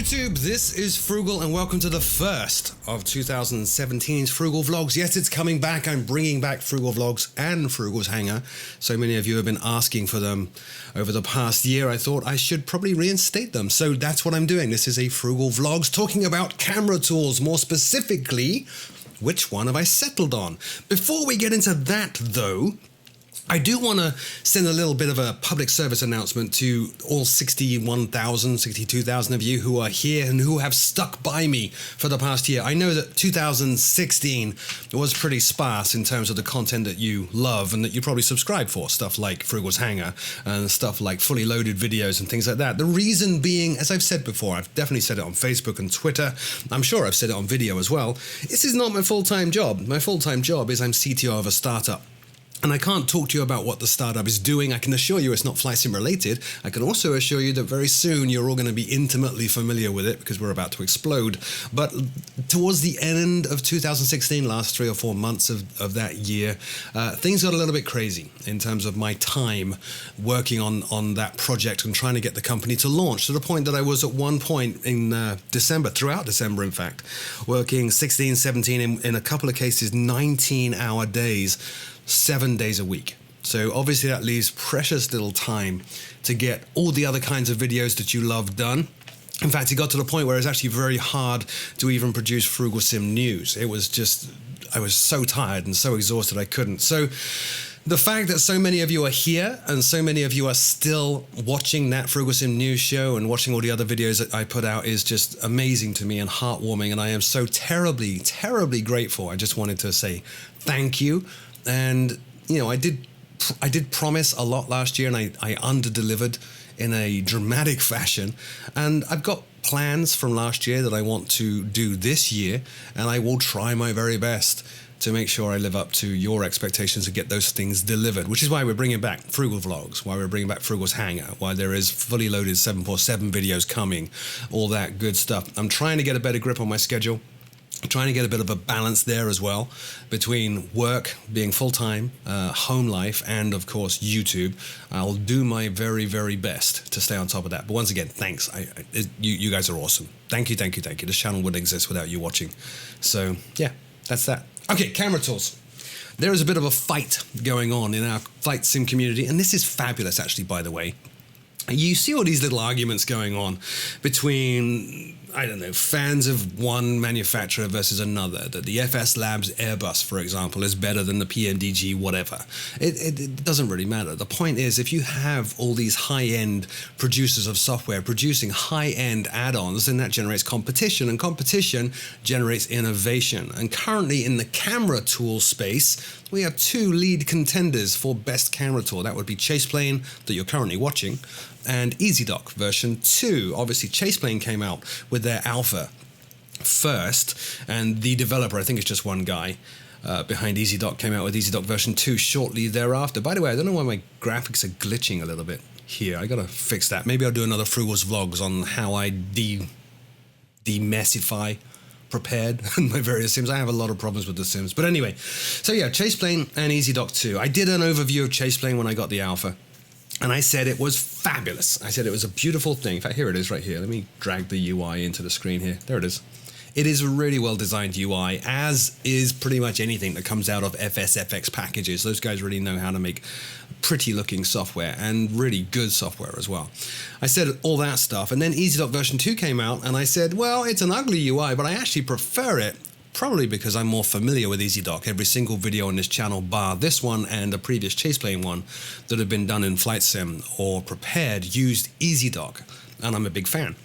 YouTube, this is Froogle and welcome to the first of 2017's Froogle Vlogs. Yes, it's coming back. I'm bringing back Froogle Vlogs and Froogle's Hangar. So many of you have been asking for them over the past year. I thought I should probably reinstate them. So that's what I'm doing. This is a Froogle Vlogs talking about camera tools, more specifically, which one have I settled on? Before we get into that though, I do want to send a little bit of a public service announcement to all 61,000, 62,000 of you who are here and who have stuck by me for the past year. I know that 2016 was pretty sparse in terms of the content that you love and that you probably subscribe for, stuff like Froogle's Hangar and stuff like fully loaded videos and things like that. The reason being, as I've said before, I've definitely said it on Facebook and Twitter, I'm sure I've said it on video as well, this is not my full-time job. My full-time job is I'm CTO of a startup. And I can't talk to you about what the startup is doing. I can assure you it's not flight sim related. I can also assure you that very soon you're all going to be intimately familiar with it because we're about to explode. But towards the end of 2016, last 3 or 4 months of that year, things got a little bit crazy in terms of my time working on that project and trying to get the company to launch, to the point that I was at one point in December, throughout December in fact, working 16, 17, in a couple of cases, 19-hour days, 7 days a week. So obviously that leaves precious little time to get all the other kinds of videos that you love done. In fact, it got to the point where it was actually very hard to even produce Froogle Sim news. It was just, I was so tired and so exhausted I couldn't. So the fact that so many of you are here and so many of you are still watching that Froogle Sim news show and watching all the other videos that I put out is just amazing to me and heartwarming, and I am so terribly, terribly grateful. I just wanted to say thank you. And, you know, I did promise a lot last year, and I under-delivered in a dramatic fashion. And I've got plans from last year that I want to do this year, and I will try my very best to make sure I live up to your expectations and get those things delivered, which is why we're bringing back Froogle Vlogs, why we're bringing back Froogle's Hangar, why there is fully loaded 747 videos coming, all that good stuff. I'm trying to get a better grip on my schedule. I'm trying to get a bit of a balance there as well between work, being full-time, home life, and of course YouTube. I'll do my very, very best to stay on top of that. But once again, thanks. You guys are awesome. Thank you, thank you, thank you. This channel wouldn't exist without you watching. So yeah, that's that. Okay, camera tools. There is a bit of a fight going on in our flight sim community, and this is fabulous actually, by the way. You see all these little arguments going on between, I don't know, fans of one manufacturer versus another, that the FS Labs Airbus, for example, is better than the PMDG whatever. It doesn't really matter. The point is, if you have all these high-end producers of software producing high-end add-ons, then that generates competition, and competition generates innovation. And currently in the camera tool space, we have 2 lead contenders for best camera tool. That would be Chaseplane, that you're currently watching, and EZDoc version 2. Obviously, Chaseplane came out with their alpha first, and the developer, I think it's just one guy behind EZDoc, came out with EZDoc version 2 shortly thereafter. By the way, I don't know why my graphics are glitching a little bit here. I gotta fix that. Maybe I'll do another Froogle's Vlogs on how I demessify prepared my various sims. I have a lot of problems with the sims. But anyway, so yeah, Chaseplane and EZDoc 2. I did an overview of Chaseplane when I got the alpha, and I said it was fabulous. I said it was a beautiful thing. In fact, here it is right here. Let me drag the UI into the screen here. There it is. It is a really well-designed UI, as is pretty much anything that comes out of FSFX packages. Those guys really know how to make pretty-looking software, and really good software as well. I said all that stuff, and then EZDoc version 2 came out, and I said, well, it's an ugly UI, but I actually prefer it, probably because I'm more familiar with EZDoc. Every single video on this channel, bar this one and the previous Chaseplane one that have been done in Flight Sim or prepared, used EZDoc, and I'm a big fan.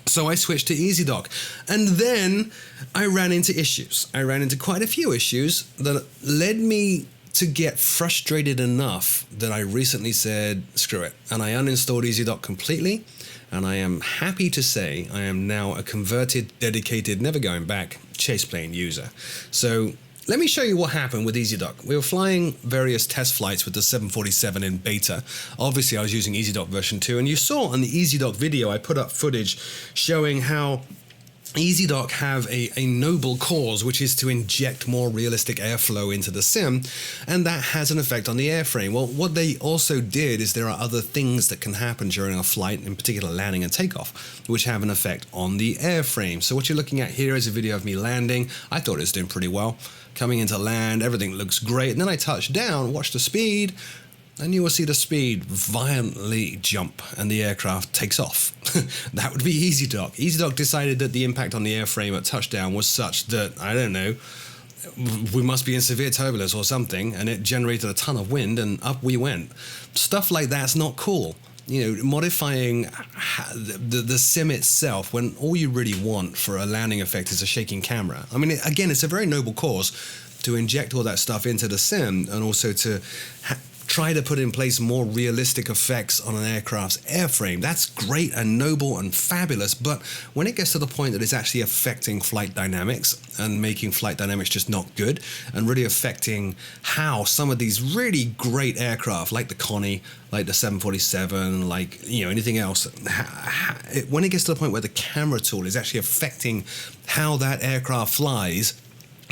So I switched to EZDoc, and then I ran into issues. I ran into quite a few issues that led me to get frustrated enough that I recently said, screw it, and I uninstalled EZDoc completely, and I am happy to say I am now a converted, dedicated, never going back Chaseplane user. So let me show you what happened with EZDoc. We were flying various test flights with the 747 in beta. Obviously, I was using EZDoc version 2, and you saw on the EZDoc video, I put up footage showing how EZDoc have a noble cause, which is to inject more realistic airflow into the sim, and that has an effect on the airframe. Well, what they also did is there are other things that can happen during a flight, in particular landing and takeoff, which have an effect on the airframe. So what you're looking at here is a video of me landing. I thought it was doing pretty well. Coming into land, everything looks great, and then I touch down, watch the speed, and you will see the speed violently jump and the aircraft takes off. That would be EZDoc. EZDoc decided that the impact on the airframe at touchdown was such that, I don't know, we must be in severe turbulence or something, and it generated a ton of wind and up we went. Stuff like that's not cool. You know, modifying the sim itself when all you really want for a landing effect is a shaking camera. I mean, again, it's a very noble cause to inject all that stuff into the sim and also to try to put in place more realistic effects on an aircraft's airframe. That's great and noble and fabulous, but when it gets to the point that it's actually affecting flight dynamics and making flight dynamics just not good and really affecting how some of these really great aircraft like the Connie, like the 747, like, you know, anything else, when it gets to the point where the camera tool is actually affecting how that aircraft flies,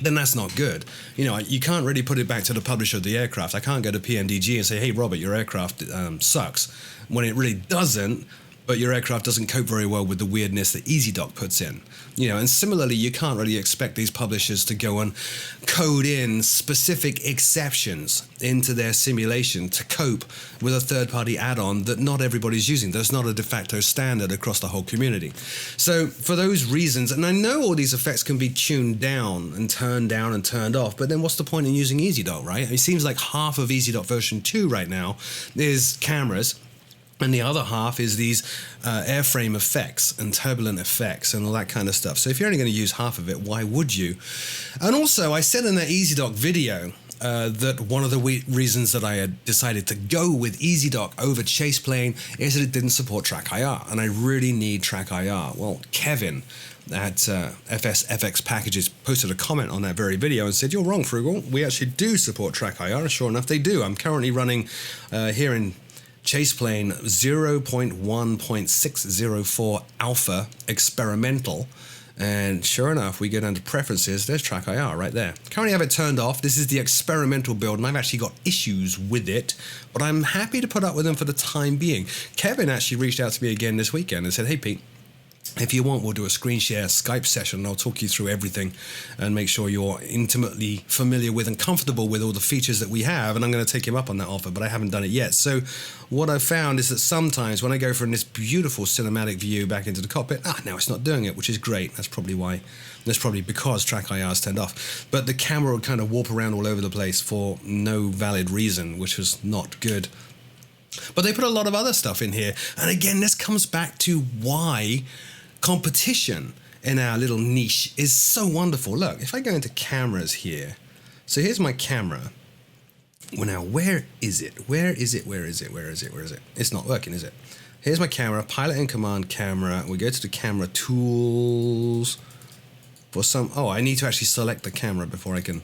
then that's not good. You know, you can't really put it back to the publisher of the aircraft. I can't go to PMDG and say, hey, Robert, your aircraft sucks, when it really doesn't, but your aircraft doesn't cope very well with the weirdness that EZDoc puts in. You know, and similarly, you can't really expect these publishers to go and code in specific exceptions into their simulation to cope with a third-party add-on that not everybody's using. There's not a de facto standard across the whole community. So for those reasons, and I know all these effects can be tuned down and turned off, but then what's the point in using EZDoc, right? It seems like half of EZDoc version 2 right now is cameras, and the other half is these airframe effects and turbulent effects and all that kind of stuff. So if you're only going to use half of it, why would you? And also, I said in that EZDoc video that one of the reasons that I had decided to go with EZDoc over Chaseplane is that it didn't support Track IR, and I really need Track IR. Well, Kevin at FSFX Packages posted a comment on that very video and said, you're wrong, Froogle. We actually do support Track IR, and sure enough, they do. I'm currently running here in Chaseplane 0.1.604 alpha experimental, and sure enough, we go down to preferences, there's Track IR right there. Currently have it turned off. This is the experimental build, and I've actually got issues with it, but I'm happy to put up with them for the time being. Kevin actually reached out to me again this weekend and said, hey Pete, if you want, we'll do a screen share Skype session and I'll talk you through everything and make sure you're intimately familiar with and comfortable with all the features that we have. And I'm going to take him up on that offer, but I haven't done it yet. So what I've found is that sometimes when I go from this beautiful cinematic view back into the cockpit, now it's not doing it, which is great. That's probably because Track IR is turned off. But the camera would kind of warp around all over the place for no valid reason, which was not good. But they put a lot of other stuff in here. And again, this comes back to why competition in our little niche is so wonderful. Look, if I go into cameras here, so here's my camera. Well, now, where is it? Where is it? It's not working, is it? Here's my camera, pilot and command camera. We go to the camera tools for some, I need to actually select the camera before I can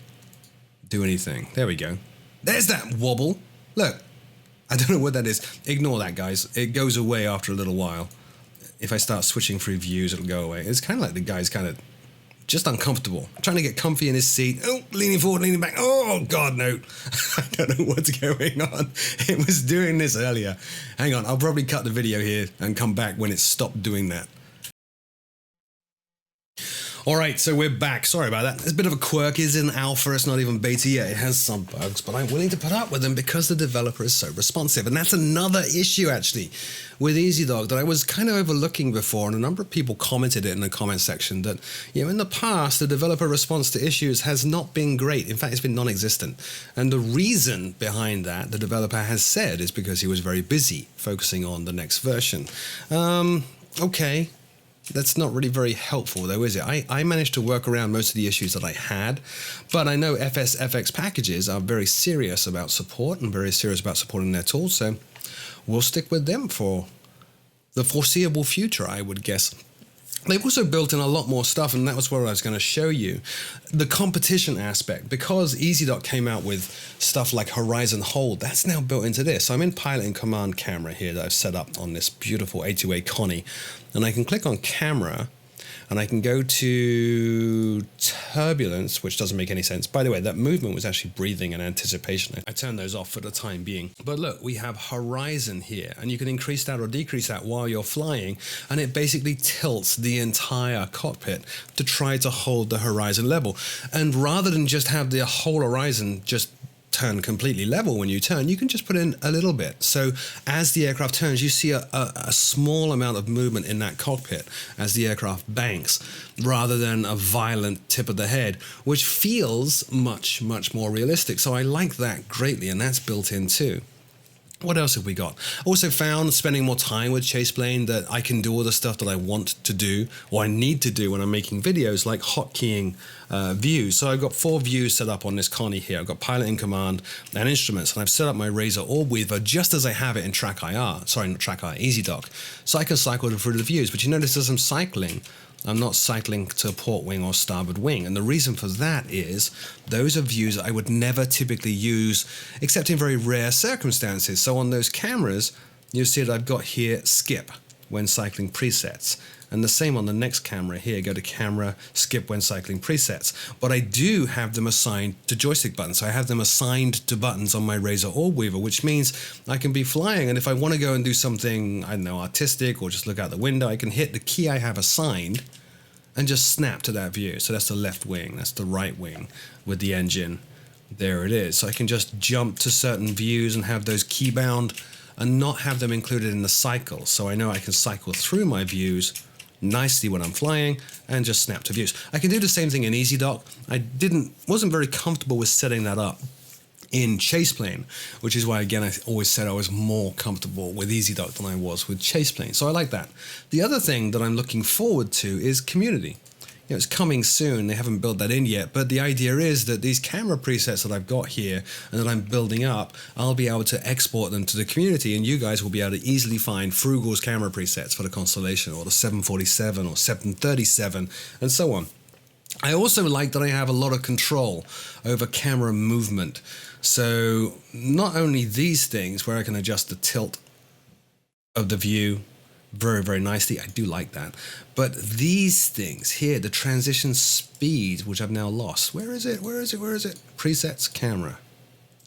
do anything. There we go. There's that wobble. Look, I don't know what that is. Ignore that, guys. It goes away after a little while. If I start switching through views, it'll go away. It's kind of like the guy's kind of just uncomfortable, trying to get comfy in his seat. Oh, leaning forward, leaning back. Oh, God, no. I don't know what's going on. It was doing this earlier. Hang on, I'll probably cut the video here and come back when it stopped doing that. All right, so we're back. Sorry about that. It's a bit of a quirk. It's in alpha. It's not even beta yet. It has some bugs, but I'm willing to put up with them because the developer is so responsive. And that's another issue, actually, with EZDoc that I was kind of overlooking before. And a number of people commented it in the comment section that, you know, in the past, the developer response to issues has not been great. In fact, it's been non-existent. And the reason behind that, the developer has said, is because he was very busy focusing on the next version. Okay. That's not really very helpful, though, is it? I managed to work around most of the issues that I had, but I know FSFX Packages are very serious about support and very serious about supporting their tools, so we'll stick with them for the foreseeable future, I would guess. They've also built in a lot more stuff, and that was what I was going to show you. The competition aspect, because EZDoc came out with stuff like Horizon Hold, that's now built into this. So I'm in pilot and command camera here that I've set up on this beautiful A2A Connie, and I can click on camera, and I can go to turbulence, which doesn't make any sense. By the way, that movement was actually breathing and anticipation. I turned those off for the time being. But look, we have horizon here, and you can increase that or decrease that while you're flying, and it basically tilts the entire cockpit to try to hold the horizon level. And rather than just have the whole horizon just turn completely level when you turn, you can just put in a little bit. So as the aircraft turns, you see a small amount of movement in that cockpit as the aircraft banks, rather than a violent tip of the head, which feels much, much more realistic. So I like that greatly, and that's built in too. What else have we got? Also found, spending more time with Chaseplane, that I can do all the stuff that I want to do, or I need to do when I'm making videos, like hotkeying views. So I've got 4 views set up on this Connie here. I've got pilot in command and instruments, and I've set up my Razor Orb Weaver just as I have it in Track IR. Sorry, not Track IR, EZDoc. So I can cycle through the views. But you notice as I'm cycling, I'm not cycling to port wing or starboard wing. And the reason for that is those are views I would never typically use except in very rare circumstances. So on those cameras, you'll see that I've got here skip when cycling presets. And the same on the next camera here, go to camera, skip when cycling presets. But I do have them assigned to joystick buttons. So I have them assigned to buttons on my Razor Orb Weaver, which means I can be flying. And if I want to go and do something, I don't know, artistic, or just look out the window, I can hit the key I have assigned and just snap to that view. So that's the left wing, that's the right wing with the engine. There it is. So I can just jump to certain views and have those key bound and not have them included in the cycle. So I know I can cycle through my views nicely when I'm flying and just snap to views. I can do the same thing in EZDoc. I wasn't very comfortable with setting that up in Chaseplane, which is why, again, I always said I was more comfortable with EZDoc than I was with Chaseplane. So I like that. The other thing that I'm looking forward to is community. You know, it's coming soon. They haven't built that in yet, but the idea is that these camera presets that I've got here and that I'm building up, I'll be able to export them to the community, and you guys will be able to easily find Froogle's camera presets for the Constellation or the 747 or 737 and so on. I also like that I have a lot of control over camera movement. So not only these things where I can adjust the tilt of the view very, very nicely, I do like that, but these things here, the transition speed, which I've now lost. Where is it? Where is it? Where is it? Presets, camera.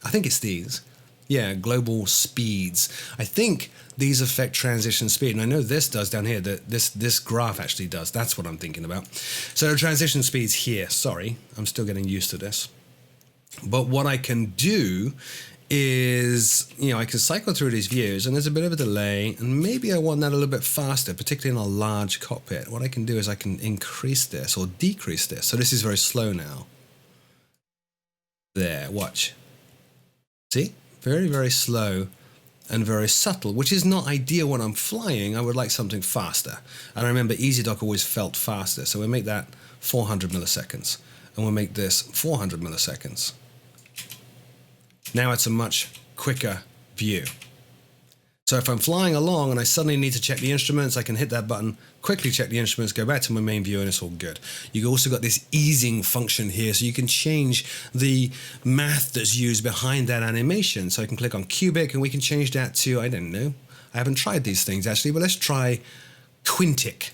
I think it's these. Yeah, global speeds. I think these affect transition speed, and I know this does down here. That this graph actually does. That's what I'm thinking about. So the transition speeds here. Sorry, I'm still getting used to this. But what I can do is, you know, I can cycle through these views, and there's a bit of a delay, and maybe I want that a little bit faster, particularly in a large cockpit. What I can do is I can increase this or decrease this. So this is very slow now. There, watch. See? Very, very slow and very subtle, which is not ideal when I'm flying. I would like something faster. And I remember EZDoc always felt faster. So we'll make that 400 milliseconds. And we'll make this 400 milliseconds. Now it's a much quicker view. So if I'm flying along and I suddenly need to check the instruments, I can hit that button, quickly check the instruments, go back to my main view, and it's all good. You've also got this easing function here, so you can change the math that's used behind that animation. So I can click on cubic, and we can change that to, I don't know, I haven't tried these things actually, but let's try quintic.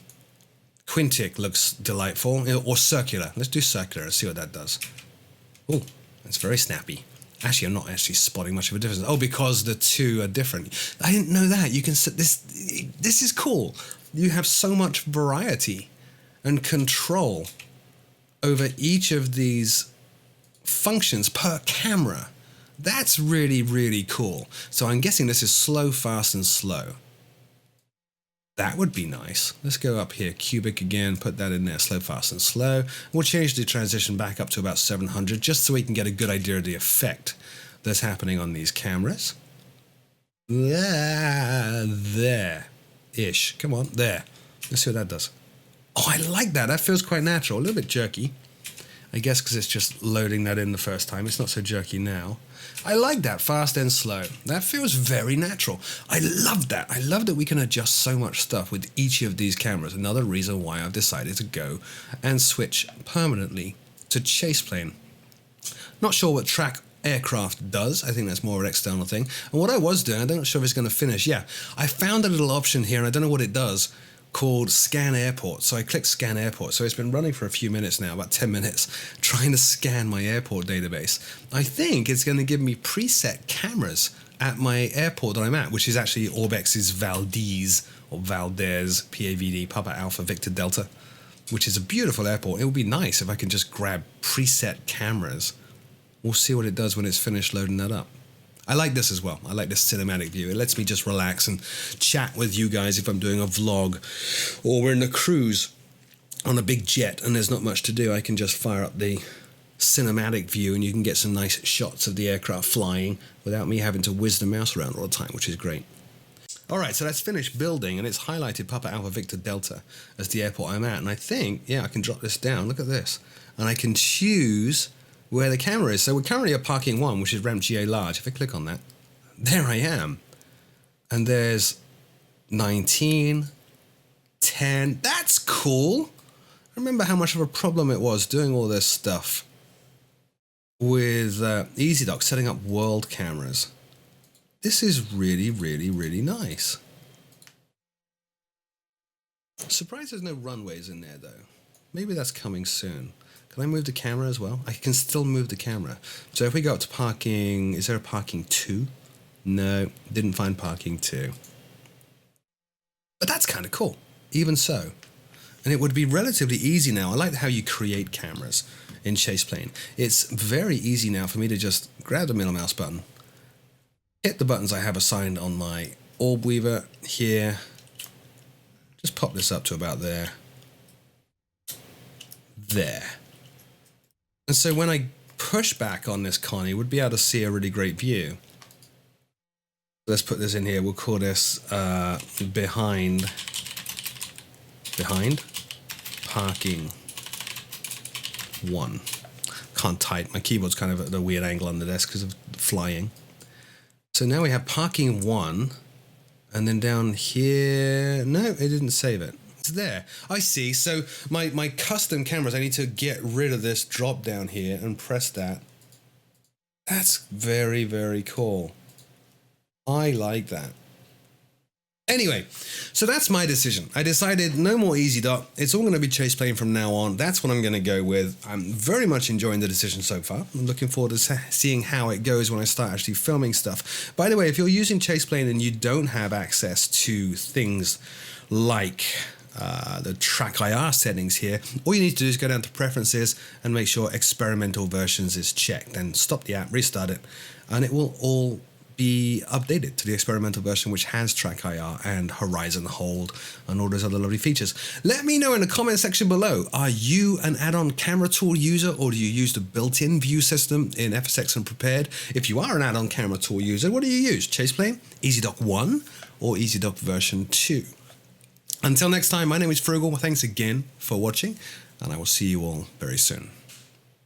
Quintic looks delightful, or circular. Let's do circular and see what that does. Oh, that's very snappy. Actually, I'm not actually spotting much of a difference. Oh, because the two are different. I didn't know that. You can set this. This is cool. You have so much variety and control over each of these functions per camera. That's really, really cool. So I'm guessing this is slow, fast, and slow. That would be nice. Let's go up here, cubic again, put that in there, slow, fast, and slow. We'll change the transition back up to about 700 just so we can get a good idea of the effect that's happening on these cameras. There-ish. Come on, there. Let's see what that does. Oh, I like that. That feels quite natural. A little bit jerky. I guess because it's just loading that in the first time. It's not so jerky now. I like that, fast and slow. That feels very natural. I love that. I love that we can adjust so much stuff with each of these cameras. Another reason why I've decided to go and switch permanently to Chaseplane. Not sure what track aircraft does. I think that's more of an external thing. And what I was doing, I'm not sure if it's going to finish. Yeah, I found a little option here, and I don't know what it does, called Scan Airport. So I clicked Scan Airport. So it's been running for a few minutes now, about 10 minutes, trying to scan my airport database. I think it's going to give me preset cameras at my airport that I'm at, which is actually Orbex's Valdez, or Valdez, PAVD, Papa Alpha Victor Delta, which is a beautiful airport. It would be nice if I can just grab preset cameras. We'll see what it does when it's finished loading that up. I like this as well. I like this cinematic view. It lets me just relax and chat with you guys if I'm doing a vlog or we're in a cruise on a big jet and there's not much to do. I can just fire up the cinematic view and you can get some nice shots of the aircraft flying without me having to whiz the mouse around all the time, which is great. All right, so that's finished building and it's highlighted Papa Alpha Victor Delta as the airport I'm at. And I think, yeah, I can drop this down. Look at this. And I can choose where the camera is. So we're currently at parking 1, which is ramp GA large. If I click on that, there I am. And there's 19, 10. That's cool. I remember how much of a problem it was doing all this stuff with EZDoc, setting up world cameras. This is really, really, really nice. Surprised there's no runways in there, though. Maybe that's coming soon. Can I move the camera as well? I can still move the camera. So if we go up to parking, is there a parking 2? No, didn't find parking 2. But that's kind of cool, even so. And it would be relatively easy now. I like how you create cameras in Chaseplane. It's very easy now for me to just grab the middle mouse button, hit the buttons I have assigned on my orb weaver here, just pop this up to about there. There. And so when I push back on this con, you would be able to see a really great view. Let's put this in here. We'll call this behind parking 1. Can't type. My keyboard's kind of at a weird angle on the desk because of flying. So now we have parking 1, and then down here, no, it didn't save it. It's there. I see. So my custom cameras, I need to get rid of this drop down here and press that. That's very, very cool. I like that. Anyway, so that's my decision. I decided no more EZDoc. It's all going to be Chaseplane from now on. That's what I'm going to go with. I'm very much enjoying the decision so far. I'm looking forward to seeing how it goes when I start actually filming stuff. By the way, if you're using Chaseplane and you don't have access to things like the track IR settings here, all you need to do is go down to preferences and make sure experimental versions is checked, and stop the app, restart it, and it will all be updated to the experimental version, which has track IR and horizon hold and all those other lovely features. Let me know in the comment section below, are you an add-on camera tool user, or do you use the built-in view system in FSX and Prepared? If you are an add-on camera tool user, what do you use? Chaseplane, EZDoc 1, or EZDoc version 2? Until next time, my name is Froogle. Thanks again for watching, and I will see you all very soon.